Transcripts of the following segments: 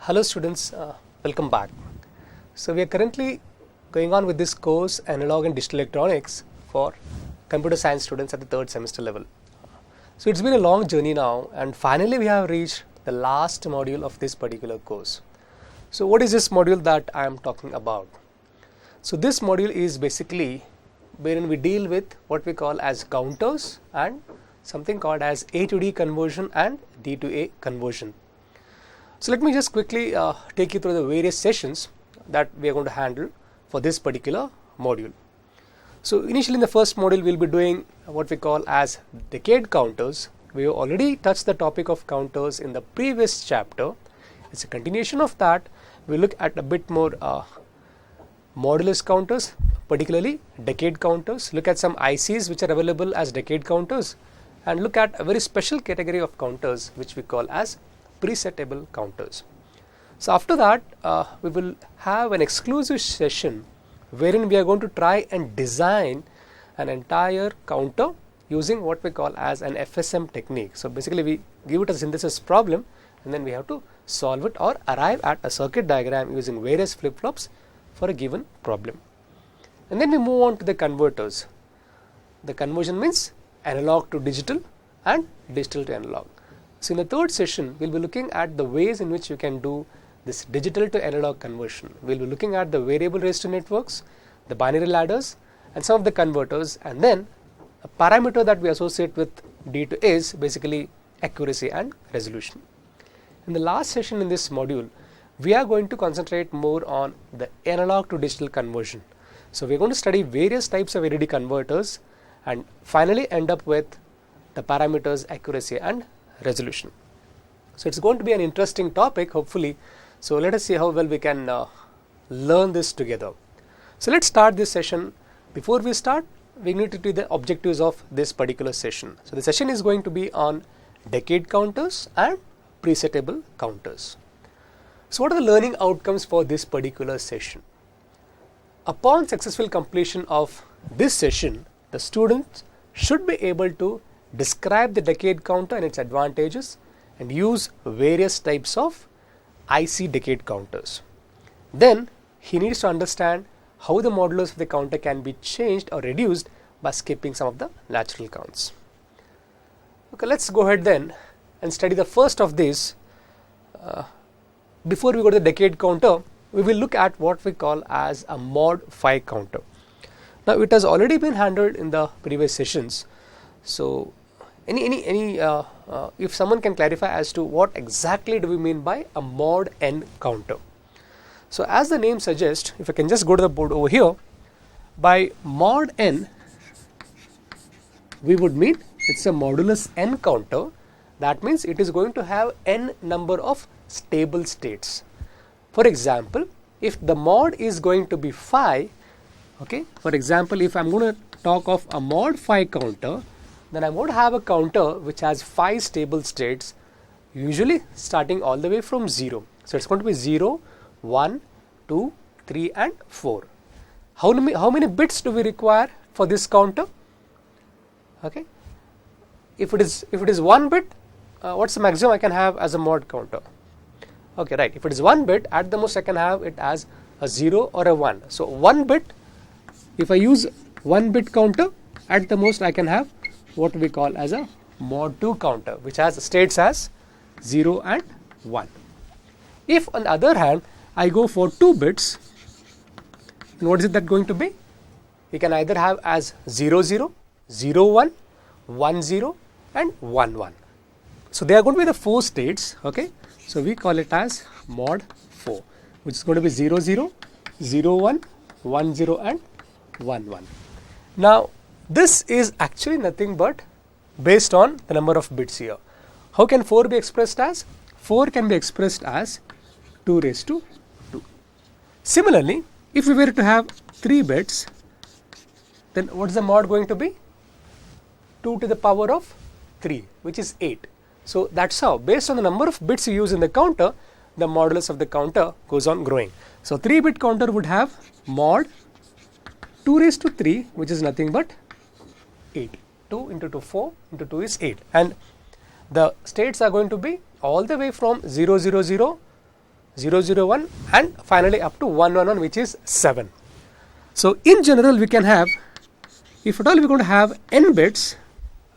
Hello students, welcome back. So we are currently going on with this course Analog and Digital Electronics for computer science students at the third semester level. So it's been a long journey now and finally we have reached the last module of this particular course. So what is this module that I am talking about? So this module is basically wherein we deal with what we call as counters and something called as A to D conversion and D to A conversion. So let me just quickly take you through the various sessions that we are going to handle for this particular module. So initially in the first module we will be doing what we call as decade counters. We have already touched the topic of counters in the previous chapter. It's a continuation of that. We look at a bit more modulus counters, particularly decade counters, look at some ICs which are available as decade counters, and look at a very special category of counters which we call as presettable counters. So after that we will have an exclusive session wherein we are going to try and design an entire counter using what we call as an FSM technique. So basically we give it a synthesis problem and then we have to solve it or arrive at a circuit diagram using various flip-flops for a given problem. And then we move on to the converters. The conversion means analog to digital and digital to analog. So in the third session we will be looking at the ways in which you can do this digital to analog conversion. We will be looking at the variable resistor networks, the binary ladders and some of the converters, and then a parameter that we associate with D2 is basically accuracy and resolution. In the last session in this module we are going to concentrate more on the analog to digital conversion. So we are going to study various types of AD converters and finally end up with the parameters accuracy and resolution. So it's going to be an interesting topic hopefully. So let us see how well we can learn this together. So let's start this session. Before we start, we need to do the objectives of this particular session. So the session is going to be on decade counters and presettable counters. So what are the learning outcomes for this particular session? Upon successful completion of this session, the students should be able to describe the decade counter and its advantages and use various types of IC decade counters. Then he needs to understand how the modulus of the counter can be changed or reduced by skipping some of the natural counts. Okay, let's go ahead then and study the first of these. Before we go to the decade counter, we will look at what we call as a mod 5 counter. Now it has already been handled in the previous sessions. So if someone can clarify as to what exactly do we mean by a mod n counter. So as the name suggests, if I can just go to the board over here, by mod n we would mean it's a modulus n counter. That means it is going to have n number of stable states. For example, if the mod is going to be 5, okay, for example if I am going to talk of a mod 5 counter, then I am going to have a counter which has 5 stable states, usually starting all the way from 0. So it's going to be 0, 1, 2, 3 and 4. How many bits do we require for this counter? Okay, if it is 1 bit, what's the maximum I can have as a mod counter? Okay, right, if it is 1 bit, at the most I can have it as a 0 or a 1. So 1 bit, if I use 1 bit counter, at the most I can have what we call as a mod 2 counter, which has states as 0 and 1. If on the other hand I go for 2 bits, then what is it that going to be? We can either have as 0 0, 0 1, 1 0 and 1 1. So they are going to be the 4 states, okay. So we call it as mod 4, which is going to be 0 0, 0 1, 1 0 and 1 1. Now this is actually nothing but based on the number of bits here. How can 4 be expressed as? 4 can be expressed as 2 raised to 2. Similarly, if we were to have 3 bits, then what is the mod going to be? 2 to the power of 3, which is 8. So that's how, based on the number of bits you use in the counter, the modulus of the counter goes on growing. So 3-bit counter would have mod 2 raised to 3, which is nothing but 8. 2 into 2, 4 into 2 is 8. And the states are going to be all the way from 0 0 0 0, 0, 1 and finally up to 1, 1, 1, which is 7. So in general we can have, if at all we are going to have n bits,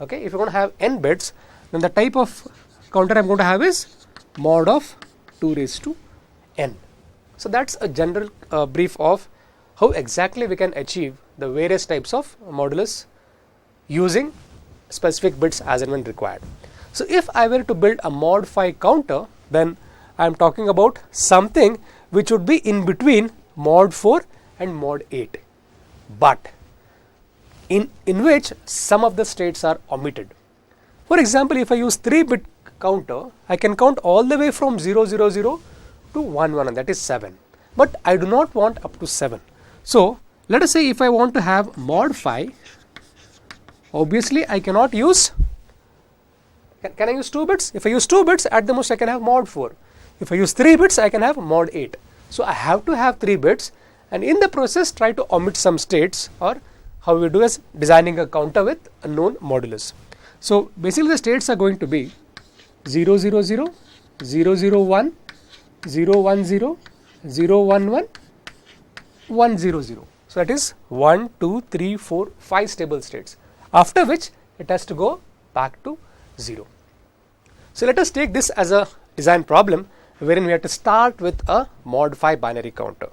okay, if you are going to have n bits, then the type of counter I am going to have is mod of 2 raised to n. So that's a general brief of how exactly we can achieve the various types of modulus using specific bits as and when required. So if I were to build a mod 5 counter, then I am talking about something which would be in between mod 4 and mod 8, but in which some of the states are omitted. For example, if I use 3-bit counter, I can count all the way from 0, 0, 0 to 1, 1, and that is 7, but I do not want up to 7. So let us say if I want to have mod 5, obviously I cannot use, can I use 2 bits? If I use 2 bits, at the most I can have mod 4. If I use 3 bits, I can have mod 8. So I have to have 3 bits, and in the process try to omit some states, or how we do is designing a counter with a known modulus. So basically the states are going to be 0, 0, 0, 0, 0, 1, 0, 1, 0, 0, 1, 1, 1, 0, 0. So that is 1, 2, 3, 4, 5 stable states, after which it has to go back to 0. So let us take this as a design problem wherein we have to start with a mod 5 binary counter.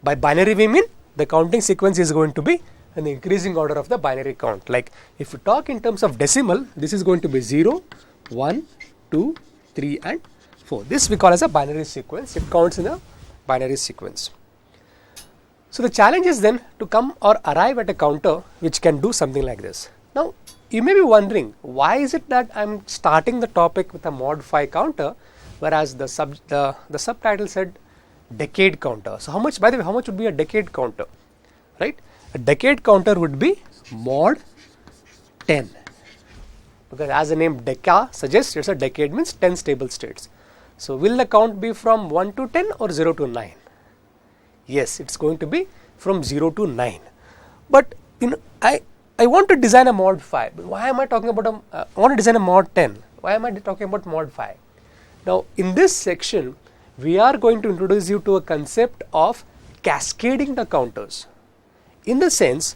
By binary we mean the counting sequence is going to be in the increasing order of the binary count. Like if you talk in terms of decimal, this is going to be 0, 1, 2, 3 and 4. This we call as a binary sequence. It counts in a binary sequence. So the challenge is then to come or arrive at a counter which can do something like this. Now you may be wondering, why is it that I am starting the topic with a mod 5 counter, whereas the subtitle said decade counter. So how much, by the way, how much would be a decade counter, right? A decade counter would be mod 10, because as the name deca suggests, it's a decade means 10 stable states. So will the count be from 1 to 10 or 0 to 9? Yes, it's going to be from 0 to 9. But I want to design a mod 5. But why am I talking about I want to design a mod 10? Why am I talking about mod 5? Now in this section we are going to introduce you to a concept of cascading the counters. In the sense,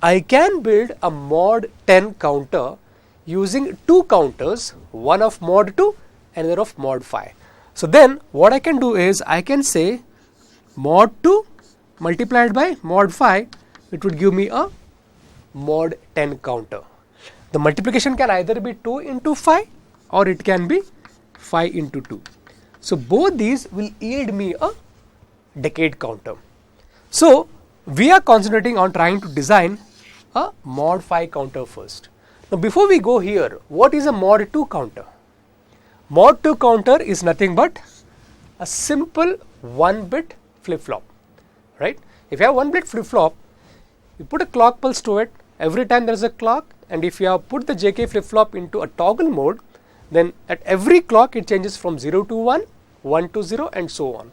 I can build a mod 10 counter using 2 counters, one of mod 2 and another of mod 5. So then what I can do is I can say mod 2 multiplied by mod 5, it would give me a mod 10 counter. The multiplication can either be 2 into 5 or it can be 5 into 2. So both these will yield me a decade counter. So we are concentrating on trying to design a mod 5 counter first. Now before we go here, what is a mod 2 counter? Mod 2 counter is nothing but a simple 1-bit flip-flop, right? If you have 1-bit flip-flop, you put a clock pulse to it every time there is a clock, and if you have put the JK flip-flop into a toggle mode, then at every clock it changes from 0 to 1, 1 to 0 and so on.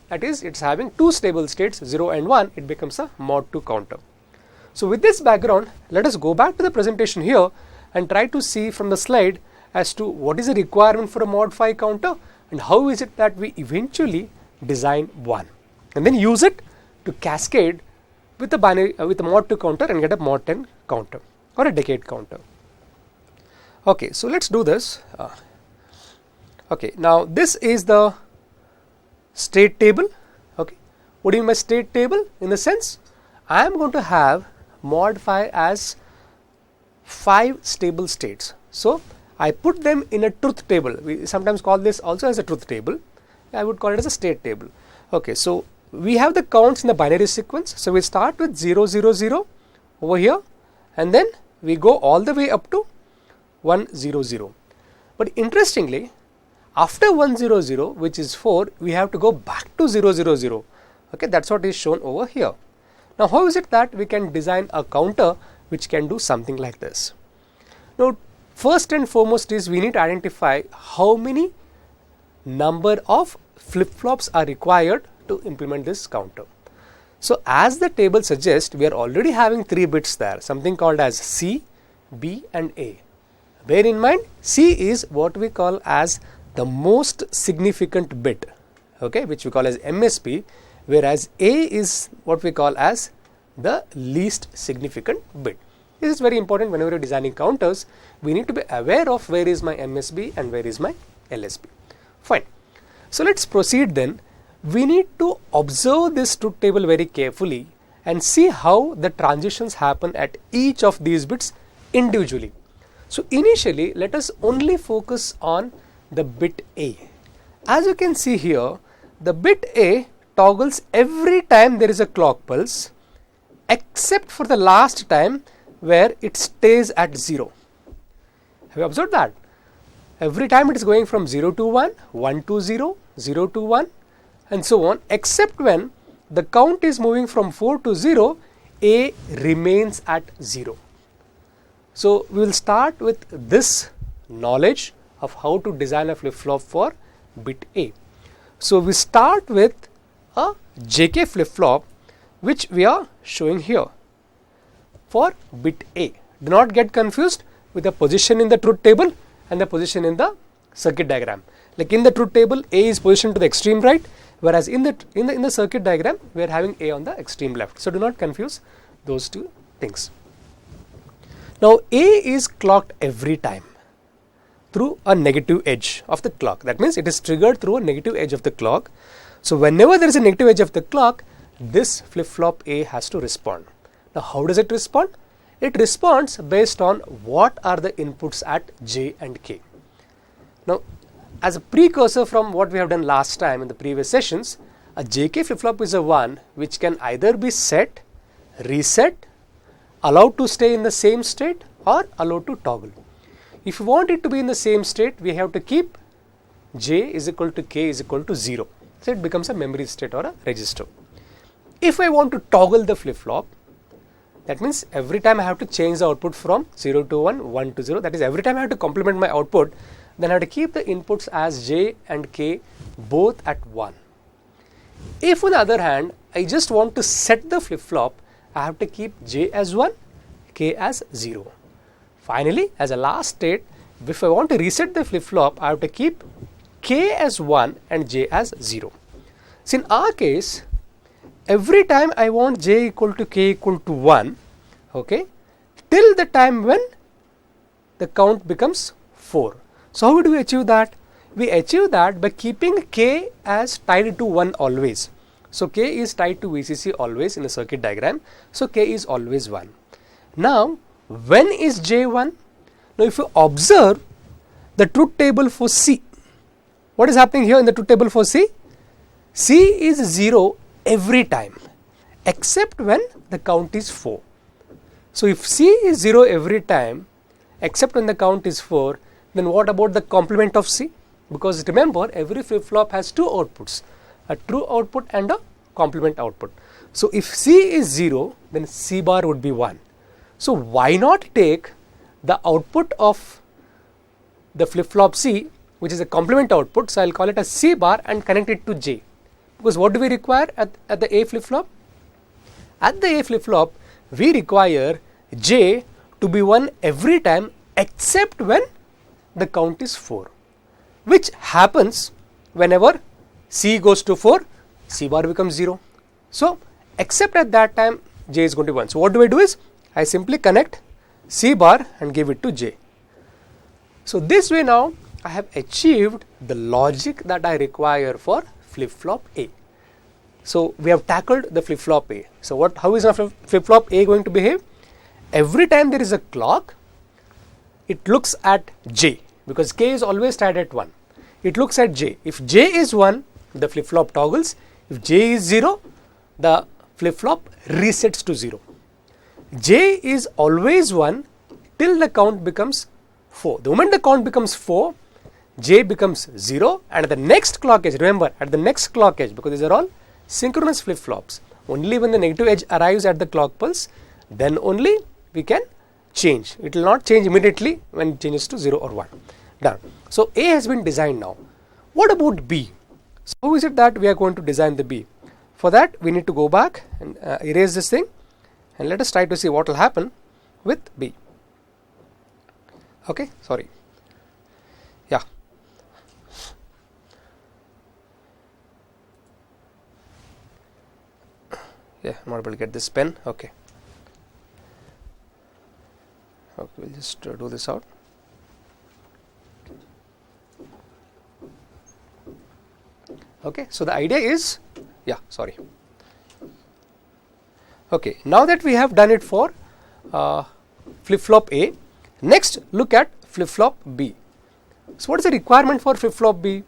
That is, it's having 2 stable states, 0 and 1, it becomes a mod 2 counter. So with this background, let us go back to the presentation here and try to see from the slide as to what is the requirement for a mod 5 counter and how is it that we eventually design one, and then use it to cascade with the binary with the mod 2 counter and get a mod 10 counter or a decade counter. Okay, so let's do this. Okay, now this is the state table. Okay, what do you mean by state table? In the sense, I am going to have mod 5 as 5 stable states. So I put them in a truth table. We sometimes call this also as a truth table. I would call it as a state table. Okay, so we have the counts in the binary sequence. So we start with 0, 0, 0 over here, and then we go all the way up to 1, 0, 0. But interestingly, after 1, 0, 0, which is 4, we have to go back to 0, 0, 0. Okay, that's what is shown over here. Now, how is it that we can design a counter which can do something like this? Now, first and foremost is we need to identify how many number of flip-flops are required to implement this counter. So as the table suggests, we are already having 3 bits there, something called as C, B and A. Bear in mind, C is what we call as the most significant bit, okay, which we call as MSB, whereas A is what we call as the least significant bit. This is very important whenever you're designing counters. We need to be aware of where is my MSB and where is my LSB. Fine. So let's proceed then. We need to observe this truth table very carefully and see how the transitions happen at each of these bits individually. So initially, let us only focus on the bit A. As you can see here, the bit A toggles every time there is a clock pulse, except for the last time where it stays at 0. Have you observed that? Every time it is going from 0 to 1, 1 to 0, 0 to 1, and so on, except when the count is moving from 4 to 0, A remains at 0. So we will start with this knowledge of how to design a flip-flop for bit A. So we start with a JK flip-flop, which we are showing here for bit A. Do not get confused with the position in the truth table and the position in the circuit diagram. Like in the truth table, A is positioned to the extreme right, whereas in the circuit diagram, we are having A on the extreme left. So do not confuse those two things. Now A is clocked every time through a negative edge of the clock. That means it is triggered through a negative edge of the clock. So whenever there is a negative edge of the clock, this flip-flop A has to respond. Now how does it respond? It responds based on what are the inputs at J and K. Now as a precursor from what we have done last time in the previous sessions, a JK flip-flop is a one which can either be set, reset, allowed to stay in the same state, or allowed to toggle. If you want it to be in the same state, we have to keep J is equal to K is equal to 0. So it becomes a memory state or a register. If I want to toggle the flip-flop, that means every time I have to change the output from 0 to 1, 1 to 0, that is every time I have to complement my output, then I have to keep the inputs as J and K both at 1. If on the other hand, I just want to set the flip-flop, I have to keep J as 1, K as 0. Finally, as a last state, if I want to reset the flip-flop, I have to keep K as 1 and J as 0. So in our case, every time I want J equal to K equal to 1, okay, till the time when the count becomes 4. So how do we achieve that? We achieve that by keeping K as tied to 1 always. So K is tied to VCC always in the circuit diagram. So K is always 1. Now, when is J 1? Now if you observe the truth table for C, what is happening here in the truth table for C? C is 0 every time except when the count is 4. So if C is 0 every time except when the count is 4, then what about the complement of C? Because remember, every flip-flop has two outputs, a true output and a complement output. So if C is 0, then C bar would be 1. So why not take the output of the flip-flop C, which is a complement output, so I'll call it a C bar, and connect it to J. Because what do we require at the A flip-flop? At the A flip-flop, we require J to be 1 every time except when the count is 4, which happens whenever C goes to 4, C bar becomes 0. So except at that time, J is going to be 1. So what do I do is, I simply connect C bar and give it to J. So this way now I have achieved the logic that I require for flip-flop A. So we have tackled the flip-flop A. So how is our flip-flop A going to behave? Every time there is a clock, it looks at J, because K is always tied at 1. It looks at J. If J is 1, the flip-flop toggles. If J is 0, the flip-flop resets to 0. J is always 1 till the count becomes 4. The moment the count becomes 4, J becomes 0, and at the next clock edge, remember, at the next clock edge, because these are all synchronous flip-flops, only when the negative edge arrives at the clock pulse, then only we can change. It will not change immediately when it changes to 0 or 1. Done. So A has been designed now. What about B? So how is it that we are going to design the B? For that, we need to go back and erase this thing, and let us try to see what will happen with B. Okay, sorry. Yeah. I'm not able to get this pen. Okay, we'll just do this out. Okay, so the idea is, okay, now that we have done it for flip-flop A, next look at flip-flop B. So what is the requirement for flip-flop B?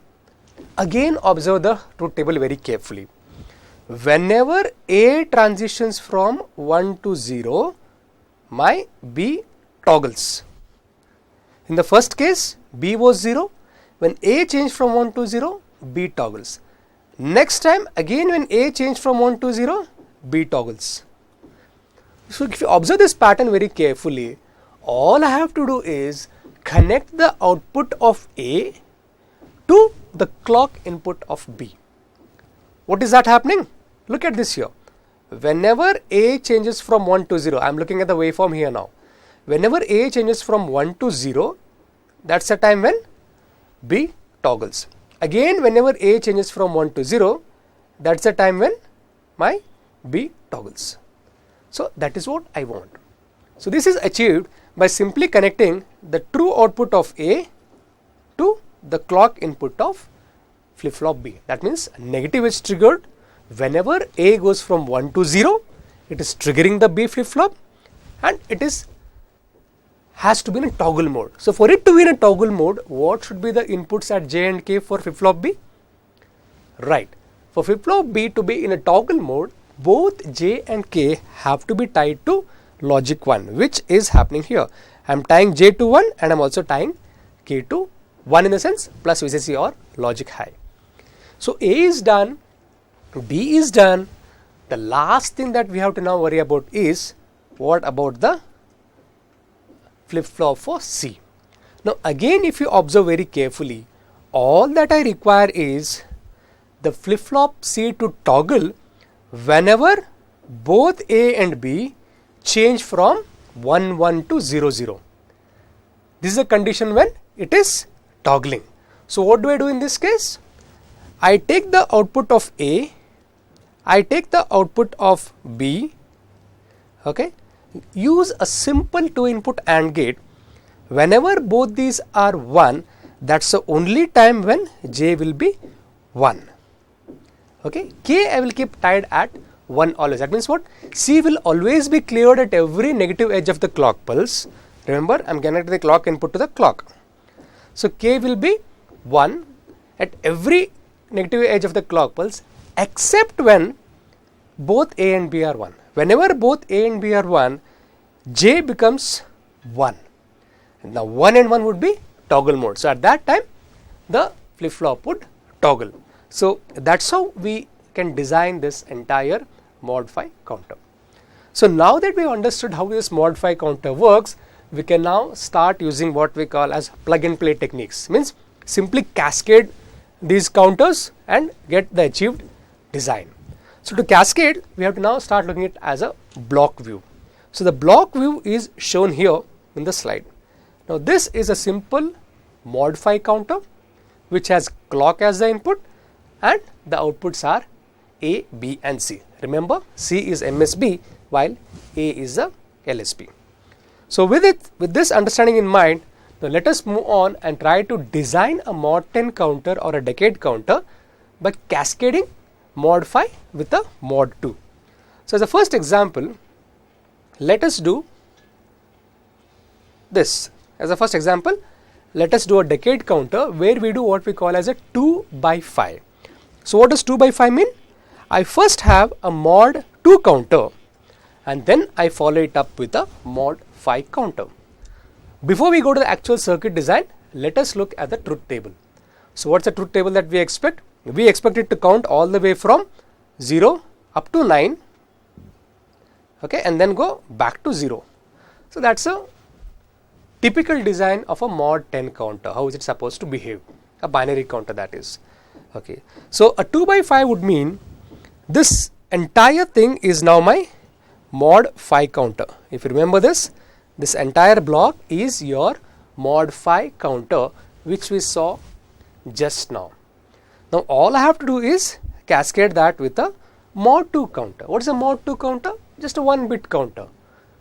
Again, observe the truth table very carefully. Whenever A transitions from 1 to 0, my B toggles. In the first case, B was 0. When A changed from 1 to 0, B toggles. Next time, again when A changed from 1 to 0, B toggles. So if you observe this pattern very carefully, all I have to do is connect the output of A to the clock input of B. What is that happening? Look at this here. Whenever A changes from 1 to 0, I am looking at the waveform here now. Whenever A changes from 1 to 0, that's the time when B toggles. Again, whenever A changes from 1 to 0, that's the time when my B toggles. So that is what I want. So this is achieved by simply connecting the true output of A to the clock input of flip-flop B. That means negative is triggered whenever A goes from 1 to 0, it is triggering the B flip-flop, and it has to be in a toggle mode. So for it to be in a toggle mode, what should be the inputs at J and K for flip-flop B? Right. For flip-flop B to be in a toggle mode, both J and K have to be tied to logic 1, which is happening here. I am tying J to 1 and I am also tying K to 1 in the sense plus VCC or logic high. So A is done, B is done. The last thing that we have to now worry about is what about the flip-flop for C. Now again, if you observe very carefully, all that I require is the flip-flop C to toggle whenever both A and B change from 1 1 to 0 0. This is a condition when it is toggling. So what do I do in this case? I take the output of A, I take the output of B, okay, use a simple 2 input AND gate. Whenever both these are 1, that's the only time when J will be 1. Okay, K I will keep tied at 1 always. That means what? C will always be cleared at every negative edge of the clock pulse. Remember, I am connecting the clock input to the clock. So K will be 1 at every negative edge of the clock pulse except when both A and B are 1. Whenever both A and B are 1, J becomes 1. Now 1 and 1 would be toggle mode. So at that time, the flip-flop would toggle. So that's how we can design this entire mod 5 counter. So now that we have understood how this mod 5 counter works, we can now start using what we call as plug and play techniques. Means simply cascade these counters and get the achieved design. So to cascade, we have to now start looking at it as a block view. So the block view is shown here in the slide. Now this is a simple mod 5 counter which has clock as the input and the outputs are A, B and C. Remember, C is MSB while A is the LSB. So with this understanding in mind, now let us move on and try to design a mod 10 counter or a decade counter by cascading mod 5 with a mod 2. So as a first example, let us do this. As a first example, let us do a decade counter where we do what we call as a 2 by 5. So what does 2 by 5 mean? I first have a mod 2 counter and then I follow it up with a mod 5 counter. Before we go to the actual circuit design, let us look at the truth table. So what's the truth table that we expect? We expect it to count all the way from 0 up to 9, okay, and then go back to 0. So that's a typical design of a mod 10 counter. How is it supposed to behave? A binary counter, that is. Okay. So a 2 by 5 would mean this entire thing is now my mod 5 counter. If you remember this entire block is your mod 5 counter which we saw just now. Now all I have to do is cascade that with a mod 2 counter. What is a mod 2 counter? Just a 1-bit counter.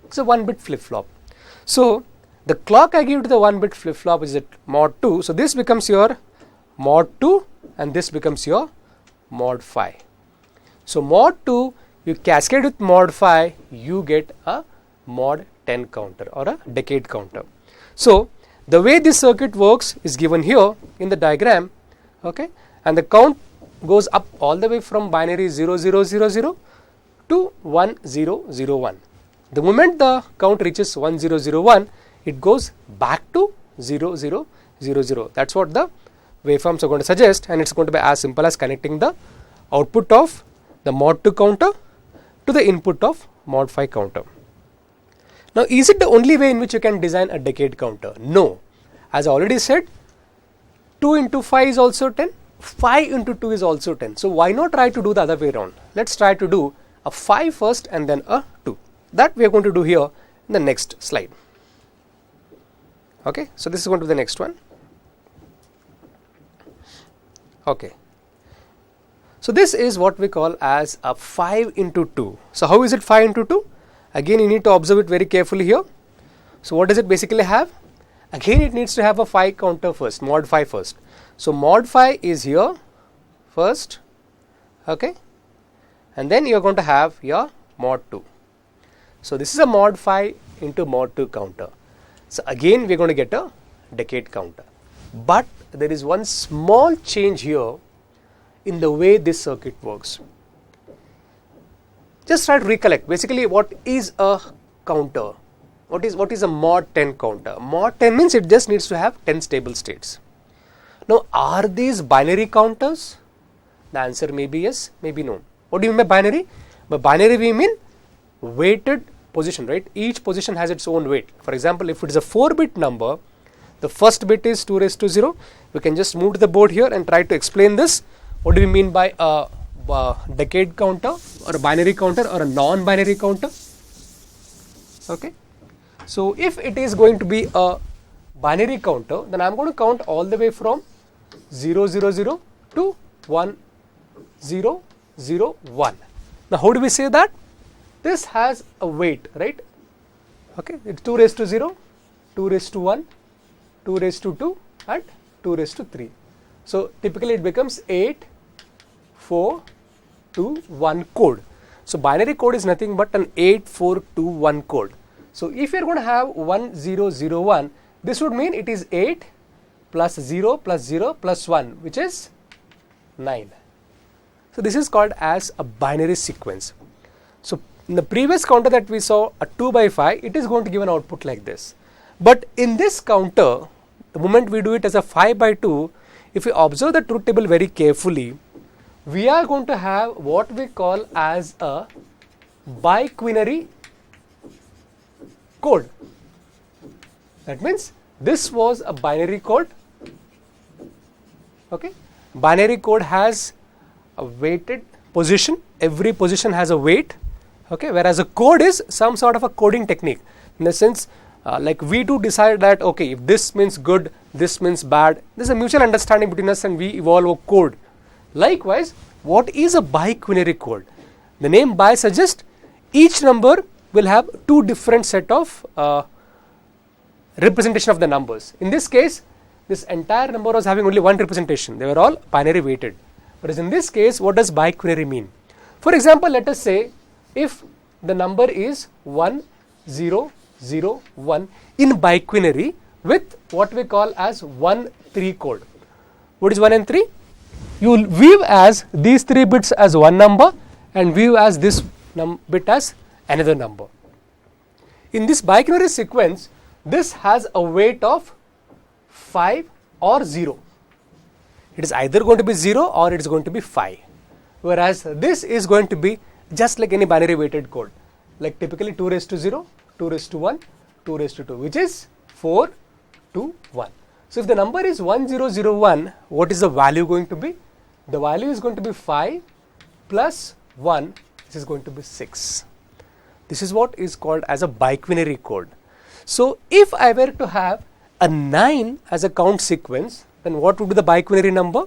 It's a 1-bit flip-flop. So the clock I give to the 1-bit flip-flop is at mod 2. So this becomes your mod 2 and this becomes your mod 5. So mod 2 you cascade with mod 5, you get a mod 10 counter or a decade counter. So the way this circuit works is given here in the diagram, okay, and the count goes up all the way from binary 0000 to 1001. The moment the count reaches 1001, it goes back to 0000. That's what the waveforms are going to suggest, and it's going to be as simple as connecting the output of the mod 2 counter to the input of mod 5 counter. Now, is it the only way in which you can design a decade counter? No. As I already said, 2 into 5 is also 10, 5 into 2 is also 10. So why not try to do the other way around? Let's try to do a 5 first and then a 2. That we are going to do here in the next slide. Okay, so this is going to be the next one. Okay. So this is what we call as a 5 into 2. So how is it 5 into 2? Again, you need to observe it very carefully here. So what does it basically have? Again, it needs to have a 5 counter first, mod 5 first. So mod 5 is here first, okay, and then you are going to have your mod 2. So this is a mod 5 into mod 2 counter. So again, we are going to get a decade counter. But there is one small change here in the way this circuit works. Just try to recollect basically what is a counter. What is a mod 10 counter? Mod 10 means it just needs to have 10 stable states. Now, are these binary counters? The answer may be yes, maybe no. What do you mean by binary? By binary we mean weighted position, right? Each position has its own weight. For example, if it is a 4-bit number, the first bit is 2 raised to 0. We can just move to the board here and try to explain this. What do we mean by a decade counter or a binary counter or a non-binary counter? Okay. So if it is going to be a binary counter, then I am going to count all the way from 000 to 1001. Now how do we say that? This has a weight, right? Okay, it's 2 raised to 0, 2 raised to 1, 2 raised to 2 and 2 raised to 3. So typically it becomes 8, 4, 2, 1 code. So binary code is nothing but an 8, 4, 2, 1 code. So if you are going to have 1001, this would mean it is 8 plus 0 plus 0 plus 1, which is 9. So this is called as a binary sequence. So in the previous counter that we saw, a 2 by 5, it is going to give an output like this. But in this counter, the moment we do it as a 5 by 2, if we observe the truth table very carefully, we are going to have what we call as a biquinary code. That means this was a binary code. Okay, binary code has a weighted position. Every position has a weight. Okay, whereas a code is some sort of a coding technique. In the sense, like we do decide that okay, if this means good, this means bad. There's a mutual understanding between us, and we evolve a code. Likewise, what is a biquinary code? The name bi suggests each number will have two different set of representation of the numbers. In this case, this entire number was having only one representation. They were all binary weighted. Whereas in this case, what does biquinary mean? For example, let us say if the number is 1001 in biquinary with what we call as 1-3 code. What is 1 and 3? You will view as these 3 bits as one number and view as this bit as another number. In this biquinary sequence, this has a weight of 5 or 0. It is either going to be 0 or it is going to be 5. Whereas this is going to be just like any binary weighted code, like typically 2 raised to 0, 2 raised to 1, 2 raised to 2, which is 4, 2, 1. So if the number is 1001, what is the value going to be? The value is going to be 5 plus 1, which is going to be 6. This is what is called as a biquinary code. So if I were to have a 9 as a count sequence, then what would be the biquinary number?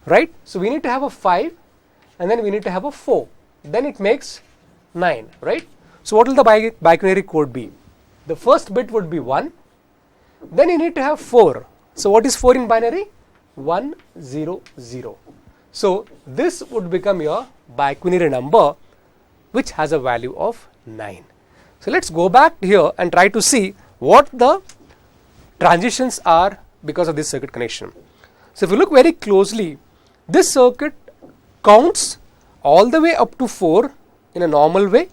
Right? So we need to have a 5 and then we need to have a 4. Then it makes 9, right? So what will the binary code be? The first bit would be 1. Then you need to have 4. So what is 4 in binary? 1, 0, 0. So this would become your binary number, which has a value of 9. So let's go back here and try to see what the transitions are because of this circuit connection. So if you look very closely, this circuit counts all the way up to 4 in a normal way,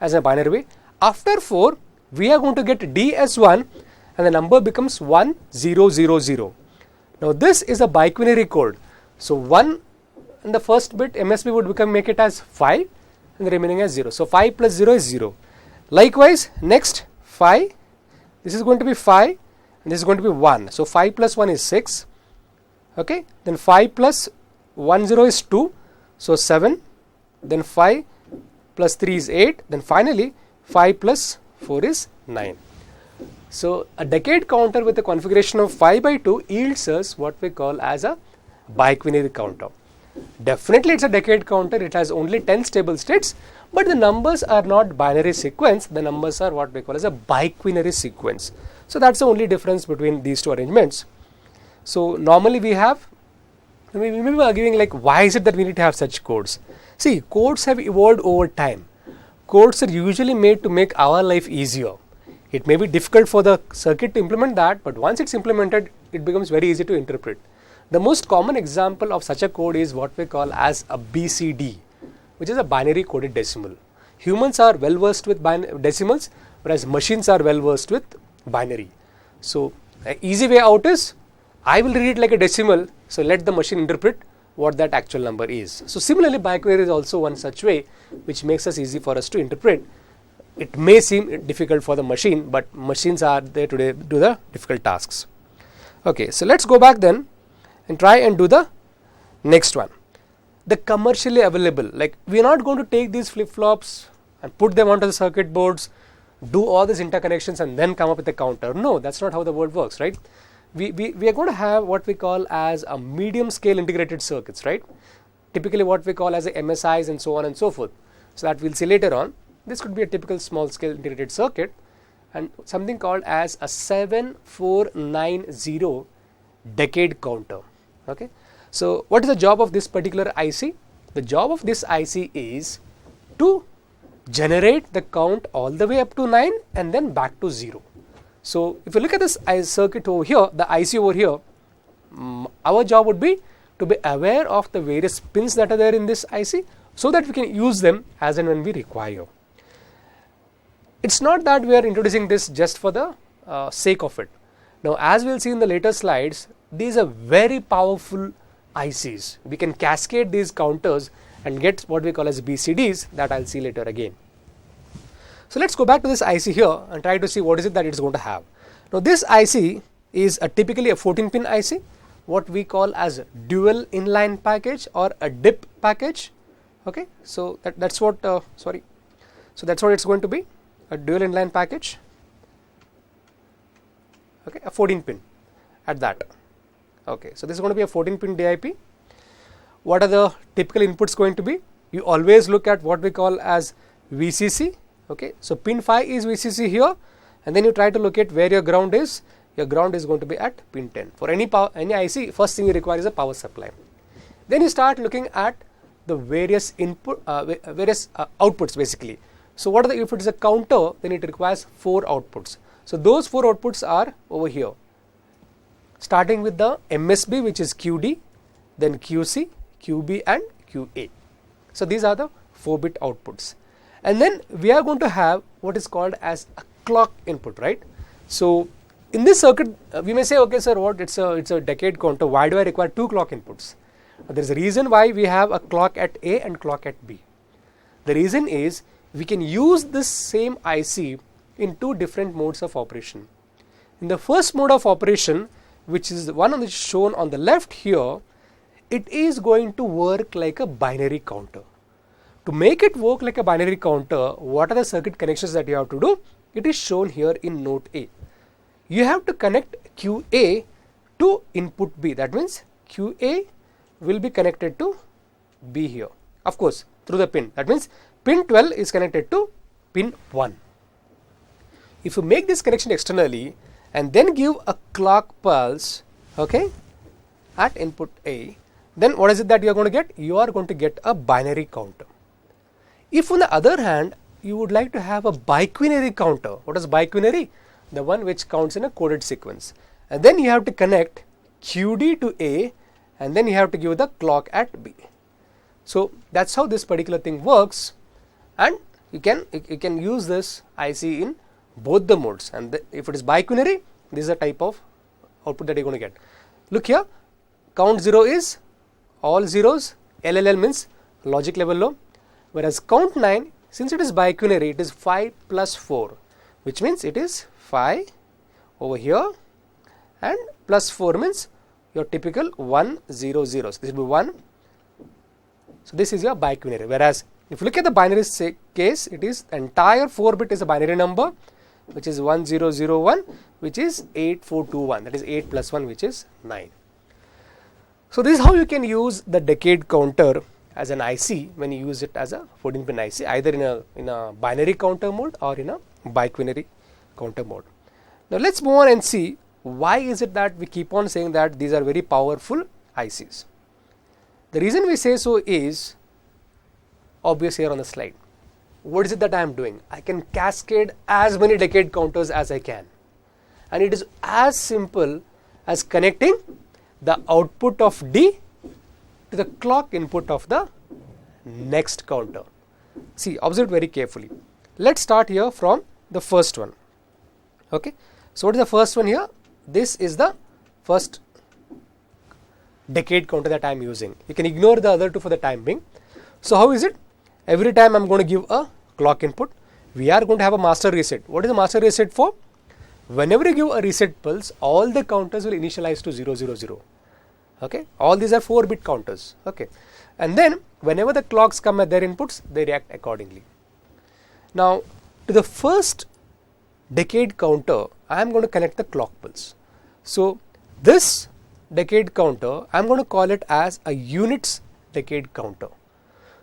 as a binary way. After 4, we are going to get D as 1, and the number becomes 1, 0, 0, 0. Now this is a binary code. So 1 in the first bit, MSB would make it as 5, and the remaining as 0. So 5 plus 0 is 0. Likewise, next 5, this is going to be 5, and this is going to be 1. So 5 plus 1 is 6. Okay, then 5 plus 1, 0 is 2. So 7, then 5 plus 3 is 8. Then finally 5 plus 4 is 9. So a decade counter with a configuration of 5 by 2 yields us what we call as a binary counter. Definitely it's a decade counter, it has only 10 stable states, but the numbers are not binary sequence, the numbers are what we call as a binary sequence. So that's the only difference between these two arrangements. So normally we have, we may be arguing like, why is it that we need to have such codes? See, codes have evolved over time. Codes are usually made to make our life easier. It may be difficult for the circuit to implement that, but once it's implemented, it becomes very easy to interpret. The most common example of such a code is what we call as a BCD, which is a binary coded decimal. Humans are well versed with decimals, whereas machines are well versed with binary. So an easy way out is, I will read it like a decimal, so let the machine interpret what that actual number is. So similarly, binary is also one such way which makes us easy for us to interpret. It may seem difficult for the machine, but machines are there to do the difficult tasks. Okay, so let's go back then and try and do the next one. The commercially available, like we are not going to take these flip-flops and put them onto the circuit boards, do all these interconnections and then come up with a counter. No, that's not how the world works, right? We are going to have what we call as a medium scale integrated circuits, right? Typically what we call as a MSIs and so on and so forth. So that we'll see later on. This could be a typical small scale integrated circuit, and something called as a 7490 decade counter. Okay, so what is the job of this particular IC? The job of this IC is to generate the count all the way up to 9 and then back to 0. So if you look at this circuit over here, the IC over here, our job would be to be aware of the various pins that are there in this IC so that we can use them as and when we require. It's not that we are introducing this just for the sake of it. Now, as we'll see in the later slides, these are very powerful ICs. We can cascade these counters and get what we call as BCDs, that I'll see later again. So let's go back to this IC here and try to see what is it that it's going to have. Now this IC is typically a 14-pin IC, what we call as dual inline package or a DIP package. Okay, so that's what so that's what it's going to be, a dual inline package. Okay, a 14-pin at that. Okay, so this is going to be a 14-pin DIP. What are the typical inputs going to be? You always look at what we call as VCC. Okay, so pin 5 is VCC here, and then you try to locate where your ground is. Your ground is going to be at pin 10. For any IC, first thing you require is a power supply. Then you start looking at the various outputs basically. So what are the, if it is a counter, then it requires 4 outputs. So those 4 outputs are over here, starting with the MSB, which is QD, then QC, QB and QA. So these are the 4-bit outputs. And then we are going to have what is called as a clock input, right? So in this circuit, we may say, okay sir, what it's a decade counter, why do I require 2 clock inputs? There is a reason why we have a clock at A and clock at B. The reason is we can use this same IC in 2 different modes of operation. In the first mode of operation, which is the one shown on the left here, it is going to work like a binary counter. To make it work like a binary counter, what are the circuit connections that you have to do? It is shown here in note A. You have to connect QA to input B. That means QA will be connected to B here, of course through the pin. That means pin 12 is connected to pin 1. If you make this connection externally and then give a clock pulse, okay, at input A, then what is it that you are going to get? You are going to get a binary counter. If on the other hand you would like to have a biquinary counter, what is biquinary? The one which counts in a coded sequence, and then you have to connect QD to A and then you have to give the clock at B. So that's how this particular thing works, and you can use this IC in both the modes, and if it is biquinary, this is the type of output that you are going to get. Look here, count 0 is all zeros, LLL means logic level low, whereas count 9, since it is biquinary, it is 5 plus 4, which means it is 5 over here, and plus 4 means your typical 1 0 0. So this will be 1. So this is your biquinary. Whereas if you look at the binary case, it is entire 4-bit is a binary number, which is 1001, which is 8421. That is 8 plus 1, which is 9. So this is how you can use the decade counter as an IC when you use it as a 14-pin IC, either in a binary counter mode or in a biquinary counter mode. Now let's move on and see why is it that we keep on saying that these are very powerful ICs. The reason we say so is obvious here on the slide. What is it that I am doing? I can cascade as many decade counters as I can, and it is as simple as connecting the output of D to the clock input of the next counter. See, observe very carefully. Let's start here from the first one. Okay, so what is the first one here? This is the first decade counter that I am using. You can ignore the other two for the time being. So how is it? Every time I am going to give a clock input, we are going to have a master reset. What is the master reset for? Whenever you give a reset pulse, all the counters will initialize to 0 0 0. Okay, all these are 4-bit counters. Okay, and then whenever the clocks come at their inputs, they react accordingly. Now to the first decade counter, I am going to connect the clock pulse. So this decade counter, I am going to call it as a units decade counter.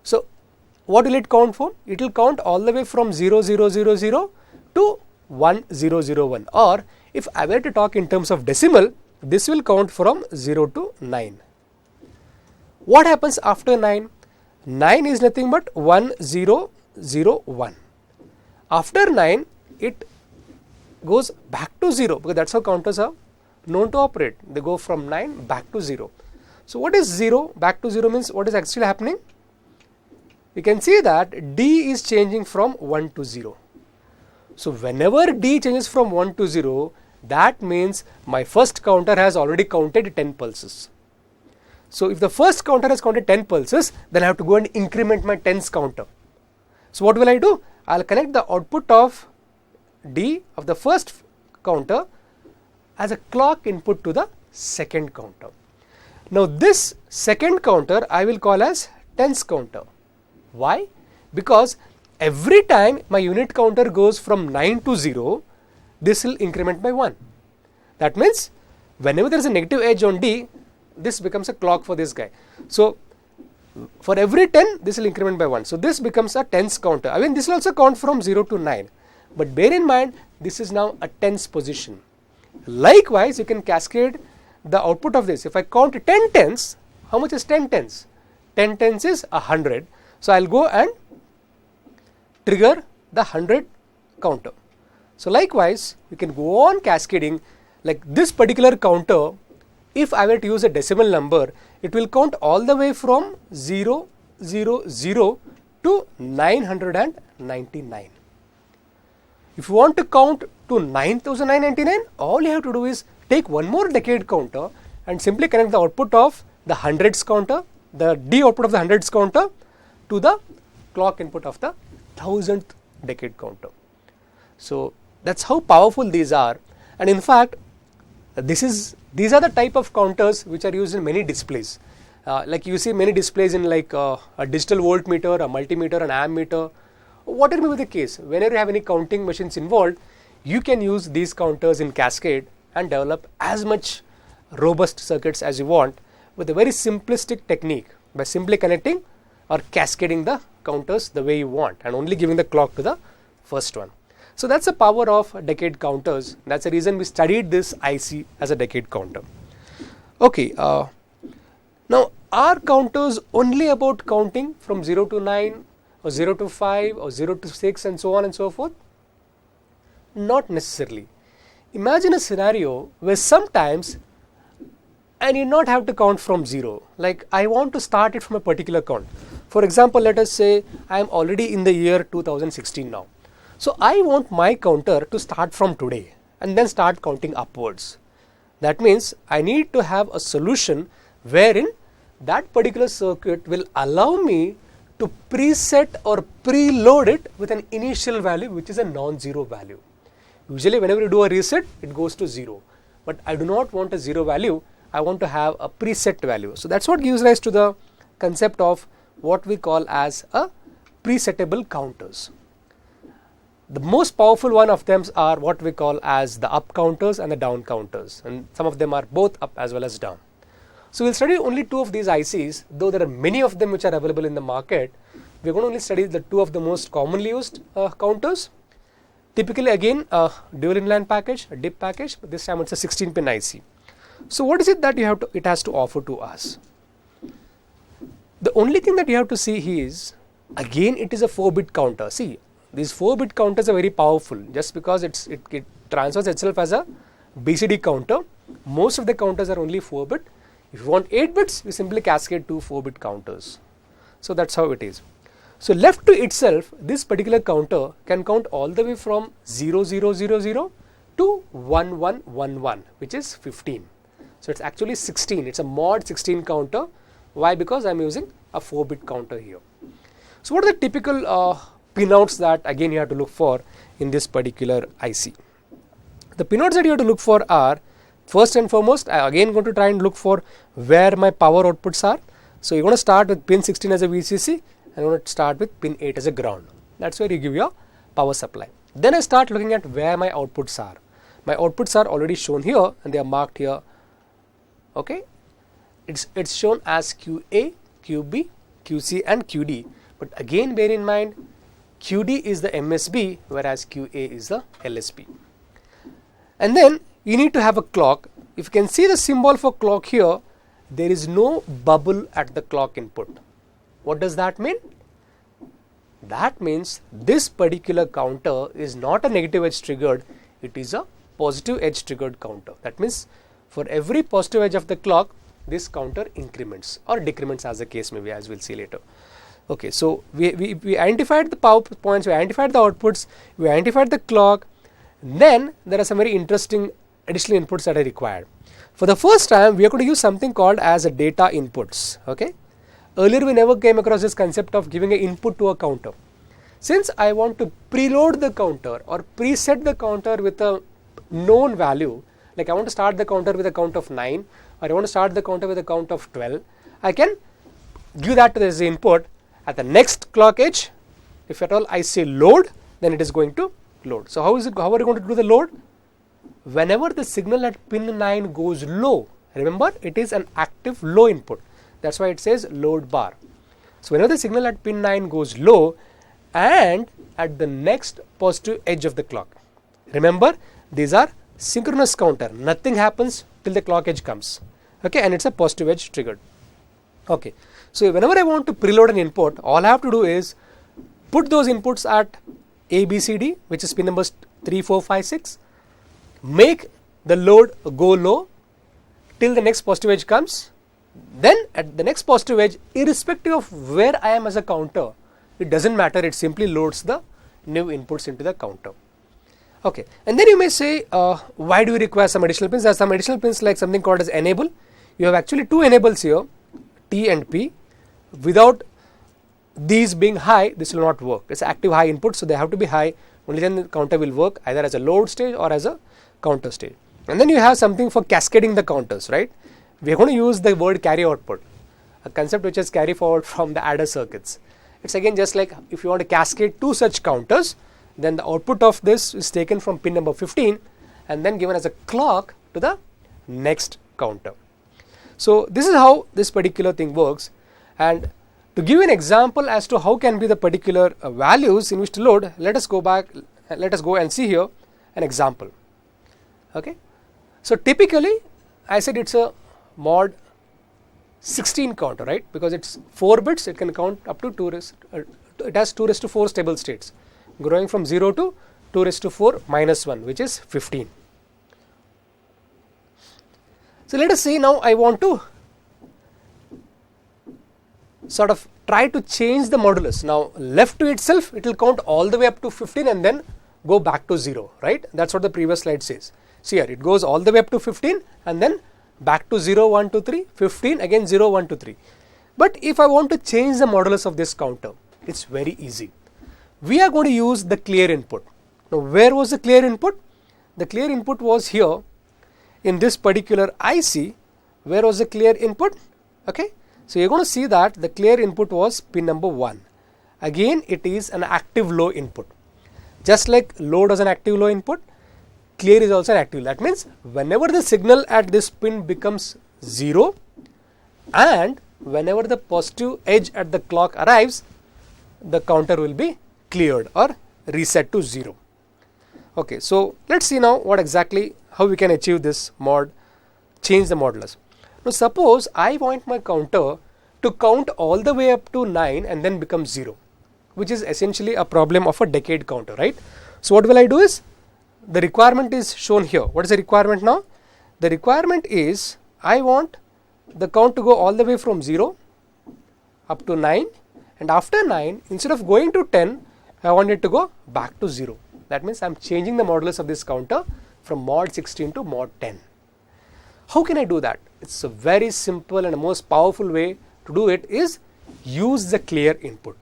So what will it count for? It will count all the way from 0 0 0 0 to 1 0 0 1, or if I were to talk in terms of decimal, this will count from 0 to 9. What happens after 9? 9 is nothing but 1 0 0 1. After 9, it goes back to 0, because that's how counters are known to operate. They go from 9 back to 0. So what is 0 back to 0 means? What is actually happening? You can see that D is changing from 1 to 0. So whenever D changes from 1 to 0, that means my first counter has already counted 10 pulses. So if the first counter has counted 10 pulses, then I have to go and increment my tens counter. So what will I do? I will connect the output of D of the first counter as a clock input to the second counter. Now this second counter I will call as tens counter. Why? Because every time my unit counter goes from 9 to 0, this will increment by 1. That means whenever there is a negative edge on D, this becomes a clock for this guy. So for every 10, this will increment by 1. So this becomes a tens counter. I mean, this will also count from 0 to 9. But bear in mind, this is now a tens position. Likewise, you can cascade the output of this. If I count 10 tens, how much is 10 tens? 10 tens is 100. So I'll go and trigger the 100 counter. So likewise, you can go on cascading. Like this particular counter, if I were to use a decimal number, it will count all the way from 0 0 0 to 999. If you want to count to 9999, all you have to do is take one more decade counter and simply connect the output of the hundreds counter, the D output of the hundreds counter, to the clock input of the 1000th decade counter. So that's how powerful these are. And in fact, these are the type of counters which are used in many displays. Like you see many displays in like a digital voltmeter, a multimeter, an ammeter. Whatever may be the case, whenever you have any counting machines involved, you can use these counters in cascade and develop as much robust circuits as you want with a very simplistic technique by simply connecting or cascading the counters the way you want and only giving the clock to the first one. So that's the power of decade counters. That's the reason we studied this IC as a decade counter. Okay, now are counters only about counting from 0 to 9 or 0 to 5 or 0 to 6 and so on and so forth? Not necessarily. Imagine a scenario where sometimes I need not have to count from 0, like I want to start it from a particular count. For example, let us say I am already in the year 2016 now. So I want my counter to start from today and then start counting upwards. That means I need to have a solution wherein that particular circuit will allow me to preset or preload it with an initial value which is a non-zero value. Usually whenever you do a reset, it goes to 0. But I do not want a 0 value, I want to have a preset value. So that's what gives rise to the concept of what we call as a presetable counters. The most powerful one of them are what we call as the up counters and the down counters, and some of them are both up as well as down. So we'll study only 2 of these ICs, though there are many of them which are available in the market. We're going to only study the 2 of the most commonly used counters. Typically again dual inline package, a DIP package, but this time it's a 16-pin IC. So what is it that it has to offer to us? The only thing that you have to see here is, again it is a 4-bit counter. See, these 4-bit counters are very powerful just because it transfers itself as a BCD counter. Most of the counters are only 4-bit. If you want 8 bits, we simply cascade 2 4-bit counters. So that's how it is. So left to itself, this particular counter can count all the way from 0000 to 1111, which is 15. So it's actually 16. It's a mod 16 counter. Why? Because I'm using a 4-bit counter here. So what are the typical pinouts that again you have to look for in this particular IC? The pinouts that you have to look for are, first and foremost, I again going to try and look for where my power outputs are. So you're going to start with pin 16 as a VCC and you're going to start with pin 8 as a ground. That's where you give your power supply. Then I start looking at where my outputs are. My outputs are already shown here and they are marked here. Okay, it's shown as QA, QB, QC and QD. But again bear in mind, QD is the MSB whereas QA is the LSB. And then you need to have a clock. If you can see the symbol for clock here, there is no bubble at the clock input. What does that mean? That means this particular counter is not a negative edge triggered, it is a positive edge triggered counter. That means for every positive edge of the clock, this counter increments or decrements as the case may be, as we'll see later. Okay, so we identified the power points, we identified the outputs, we identified the clock. Then there are some very interesting additional inputs that are required. For the first time, we are going to use something called as a data inputs. Okay, earlier we never came across this concept of giving an input to a counter. Since I want to preload the counter or preset the counter with a known value, like I want to start the counter with a count of 9 or I want to start the counter with a count of 12, I can give that as the input. At the next clock edge, if at all I say load, then it is going to load. So how are you going to do the load? Whenever the signal at pin 9 goes low, remember it is an active low input. That's why it says load bar. So whenever the signal at pin 9 goes low and at the next positive edge of the clock. Remember, these are synchronous counter. Nothing happens till the clock edge comes. Okay, and it's a positive edge triggered. Okay, so whenever I want to preload an input, all I have to do is put those inputs at A, B, C, D, which is pin numbers 3, 4, 5, 6. Make the load go low till the next positive edge comes. Then at the next positive edge, irrespective of where I am as a counter, it doesn't matter, it simply loads the new inputs into the counter. Okay, and then you may say, why do we require some additional pins? There are some additional pins like something called as enable. You have actually 2 enables here, T and P. Without these being high, this will not work. It's active high input, so they have to be high. Only then the counter will work either as a load stage or as a counter stage. And then you have something for cascading the counters, right? We are going to use the word carry output, a concept which is carry forward from the adder circuits. It's again just like if you want to cascade 2 such counters, then the output of this is taken from pin number 15 and then given as a clock to the next counter. So this is how this particular thing works. And to give an example as to how can be the particular values in which to load, let us go and see here an example. Okay. So typically I said it's a mod 16 counter, right, because it's 4 bits, it can count up to it has 2 raised to 4 stable states, growing from 0 to 2 raised to 4 minus 1, which is 15. So let us say now I want to sort of try to change the modulus. Now left to itself, it will count all the way up to 15 and then go back to 0, right? That's what the previous slide says. See here, it goes all the way up to 15 and then back to 0, 1, 2, 3, 15, again 0, 1, 2, 3. But if I want to change the modulus of this counter, it's very easy. We are going to use the clear input. Now where was the clear input? The clear input was here in this particular IC. Where was the clear input? Okay. So you're going to see that the clear input was pin number 1. Again, it is an active low input. Just like load was an active low input, clear is also an active. That means whenever the signal at this pin becomes 0 and whenever the positive edge at the clock arrives, the counter will be cleared or reset to 0. Okay, so let's see now how we can achieve this change the modulus. Now suppose I want my counter to count all the way up to 9 and then become 0, which is essentially a problem of a decade counter, right? So what will I do is, the requirement is shown here. What is the requirement now? The requirement is I want the count to go all the way from 0 up to 9, and after 9, instead of going to 10, I want it to go back to 0. That means I am changing the modulus of this counter from mod 16 to mod 10. How can I do that? It's a very simple and the most powerful way to do it is use the clear input.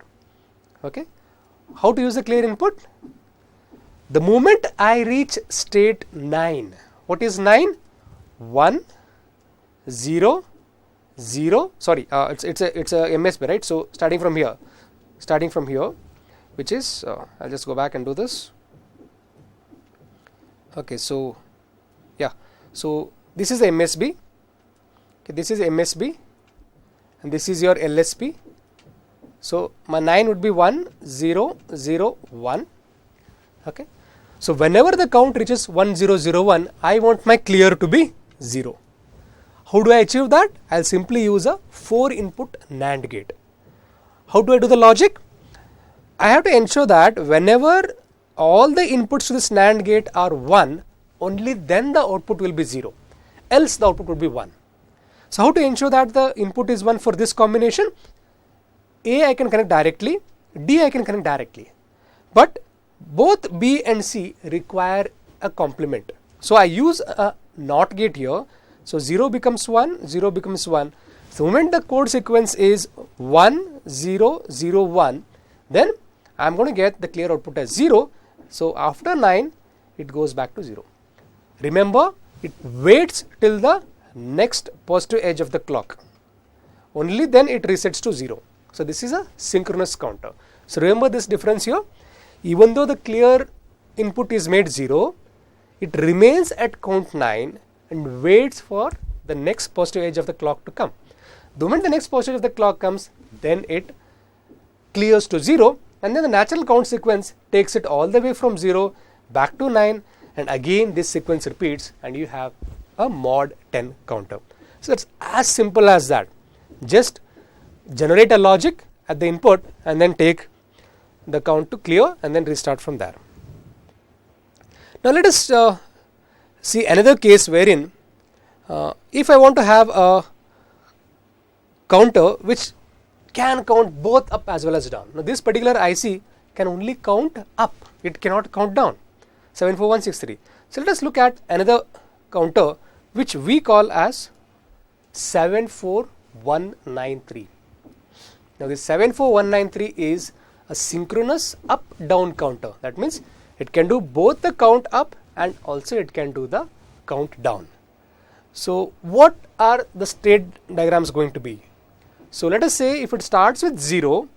Okay. How to use the clear input? The moment I reach state 9, what is 9? 1, 0, 0, sorry, it's a MSB, right? So starting from here, which is, I'll just go back and do this. Okay, so yeah, so this is the MSB, okay, this is MSB and this is your LSB. So my 9 would be 1, 0, 0, 1. Okay. So whenever the count reaches 1, 0, 0, 1, I want my clear to be 0. How do I achieve that? I'll simply use a 4 input NAND gate. How do I do the logic? I have to ensure that whenever all the inputs to this NAND gate are 1, only then the output will be 0, else the output would be 1. So how to ensure that the input is 1 for this combination? A I can connect directly, D I can connect directly, but both B and C require a complement. So I use a NOT gate here. So 0 becomes 1, 0 becomes 1. So the moment the code sequence is 1, 0, 0, 1, then I am going to get the clear output as 0. So after 9, it goes back to 0. Remember, it waits till the next positive edge of the clock. Only then it resets to 0. So this is a synchronous counter. So remember this difference here. Even though the clear input is made 0, it remains at count 9 and waits for the next positive edge of the clock to come. The moment the next positive edge of the clock comes, then it clears to 0, and then the natural count sequence takes it all the way from 0 back to 9, and again this sequence repeats and you have a mod 10 counter. So it's as simple as that. Just generate a logic at the input and then take the count to clear and then restart from there. Now let us see another case wherein if I want to have a counter which can count both up as well as down. Now this particular IC can only count up, it cannot count down, 74163. So let us look at another counter which we call as 74193. Now this 74193 is a synchronous up down counter. That means it can do both the count up and also it can do the count down. So what are the state diagrams going to be? So let us say if it starts with 0,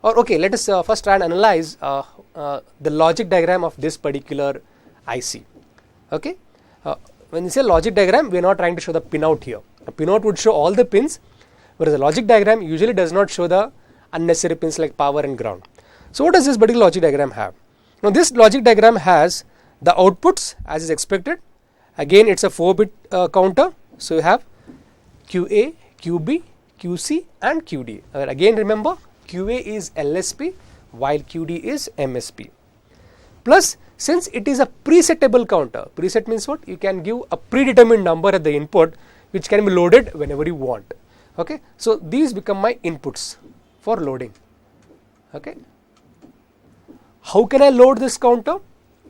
or okay, let us first try and analyze the logic diagram of this particular IC. Okay, when you say logic diagram, we are not trying to show the pinout here. A pinout would show all the pins, whereas the logic diagram usually does not show the unnecessary pins like power and ground. So what does this particular logic diagram have? Now this logic diagram has the outputs as is expected. Again it's a 4-bit counter, so you have QA, QB, QC and QD. Again remember, QA is LSP while QD is MSP. Plus, since it is a presetable counter, preset means what? You can give a predetermined number at the input which can be loaded whenever you want. Okay, so these become my inputs for loading. Okay, how can I load this counter?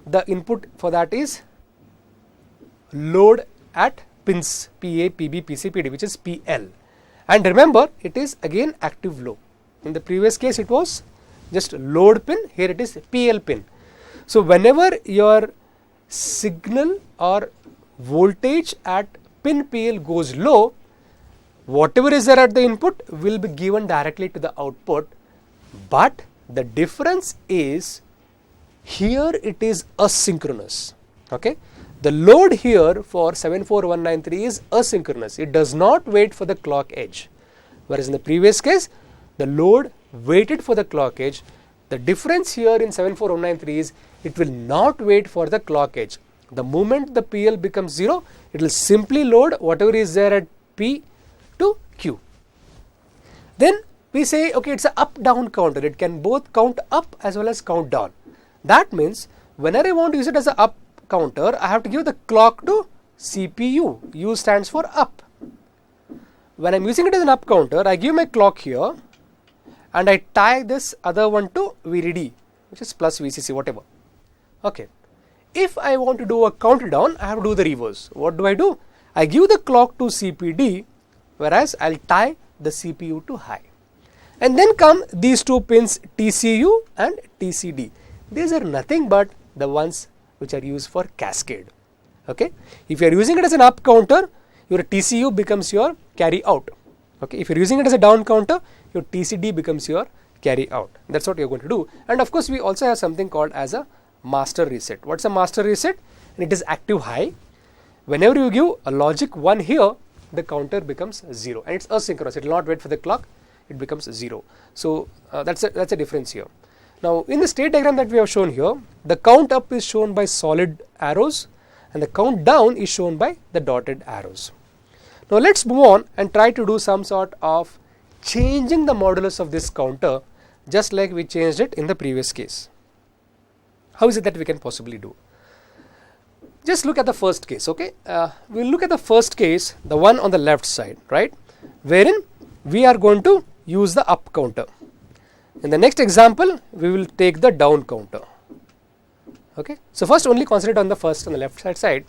The input for that is load at pins PA, PB, PC, PD, which is PL. And remember, it is again active low. In the previous case, it was just load pin. Here it is PL pin. So whenever your signal or voltage at pin PL goes low, whatever is there at the input will be given directly to the output. But the difference is here it is asynchronous. Okay, the load here for 74193 is asynchronous. It does not wait for the clock edge, whereas in the previous case the load waited for the clock edge. The difference here in 74193 is it will not wait for the clock edge. The moment the PL becomes 0, it will simply load whatever is there at P to Q. Then we say, okay, it's an up-down counter. It can both count up as well as count down. That means whenever I want to use it as an up counter, I have to give the clock to CPU. U stands for up. When I'm using it as an up counter, I give my clock here and I tie this other one to VDD, which is plus VCC, whatever. Okay. If I want to do a countdown, I have to do the reverse. What do? I give the clock to CPD, whereas I'll tie the CPU to high. And then come these two pins TCU and TCD. These are nothing but the ones which are used for cascade. Okay. If you are using it as an up counter, your TCU becomes your carry out. Okay. If you are using it as a down counter, your TCD becomes your carry out. That's what you are going to do. And of course, we also have something called as a master reset. What's a master reset? And it is active high. Whenever you give a logic 1 here, the counter becomes 0 and it's asynchronous. It will not wait for the clock. It becomes 0. So that's a difference here. Now in the state diagram that we have shown here, the count up is shown by solid arrows and the count down is shown by the dotted arrows. Now let's move on and try to do some sort of changing the modulus of this counter just like we changed it in the previous case. How is it that we can possibly do? Just look at the first case, okay? We'll look at the first case, the one on the left side, right? Wherein we are going to use the up counter. In the next example, we will take the down counter. Okay? So first only concentrate on the first on the left side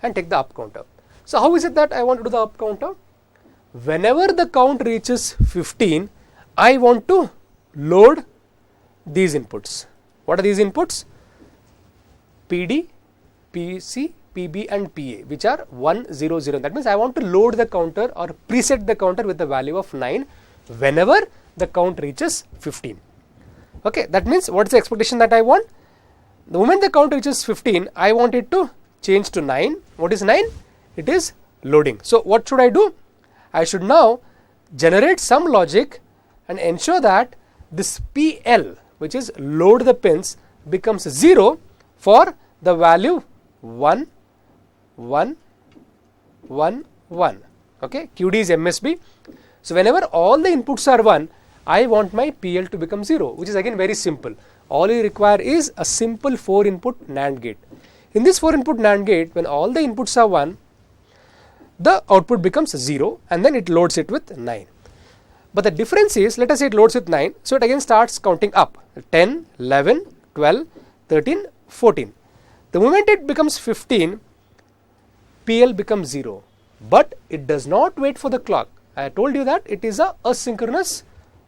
and take the up counter. So how is it that I want to do the up counter? Whenever the count reaches 15, I want to load these inputs. What are these inputs? PD, PC, PB and PA, which are 1, 0, 0. That means I want to load the counter or preset the counter with the value of 9 whenever the count reaches 15. Okay, that means what is the expectation that I want? The moment the count reaches 15, I want it to change to 9. What is 9? It is loading. So what should I do? I should now generate some logic and ensure that this PL, which is load the pins, becomes 0 for the value 1, 1, 1, 1. Okay, QD is MSB. So whenever all the inputs are 1, I want my PL to become 0, which is again very simple. All you require is a simple 4 input NAND gate. In this 4 input NAND gate, when all the inputs are 1, the output becomes 0 and then it loads it with 9. But the difference is, let us say it loads with 9, so it again starts counting up 10, 11, 12, 13, 14. The moment it becomes 15, PL becomes 0, but it does not wait for the clock. I told you that it is a asynchronous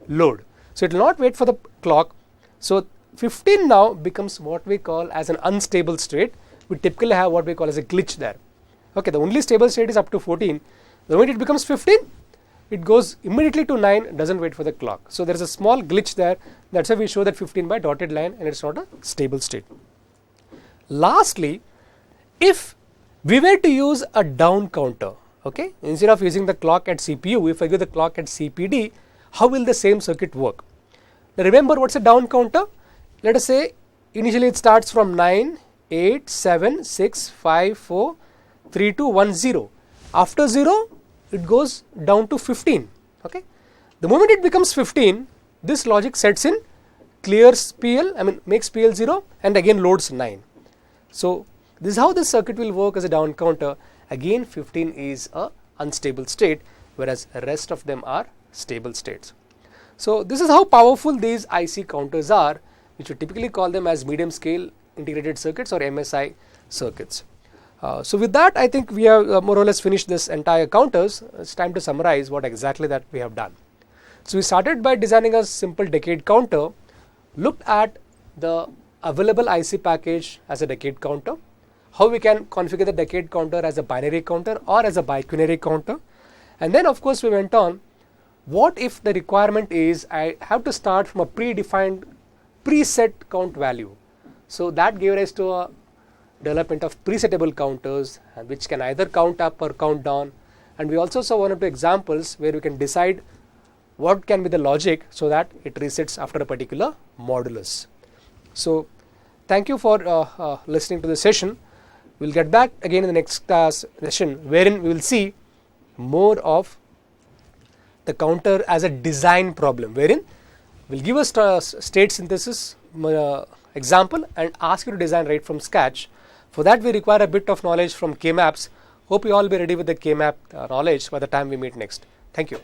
load. So it will not wait for the clock. So 15 now becomes what we call as an unstable state. We typically have what we call as a glitch there. Okay, the only stable state is up to 14. The moment it becomes 15, it goes immediately to 9, doesn't wait for the clock. So there is a small glitch there. That's why we show that 15 by dotted line and it's not a stable state. Lastly, if we were to use a down counter, Okay, instead of using the clock at CPU, if I give the clock at CPD, how will the same circuit work? Now remember, what's a down counter? Let us say initially it starts from 9, 8, 7, 6, 5, 4, 3, 2, 1, 0. After 0, it goes down to 15. Okay, the moment it becomes 15, this logic sets in, clears PL, makes PL 0 and again loads 9. So this is how this circuit will work as a down counter. Again 15 is a unstable state, whereas the rest of them are stable states. So this is how powerful these IC counters are, which we typically call them as medium scale integrated circuits or MSI circuits. So with that, I think we have more or less finished this entire counters. It's time to summarize what exactly that we have done. So we started by designing a simple decade counter, looked at the available IC package as a decade counter, how we can configure the decade counter as a binary counter or as a biquinary counter, and then of course we went on, what if the requirement is I have to start from a predefined preset count value. So that gave rise to a development of presetable counters, which can either count up or count down, and we also saw one or two examples where we can decide what can be the logic so that it resets after a particular modulus. So thank you for listening to the session. We'll get back again in the next session, wherein we will see more of the counter as a design problem, wherein we'll give a state synthesis example and ask you to design right from scratch. For that we require a bit of knowledge from K-maps. Hope you all be ready with the K-map knowledge by the time we meet next. Thank you.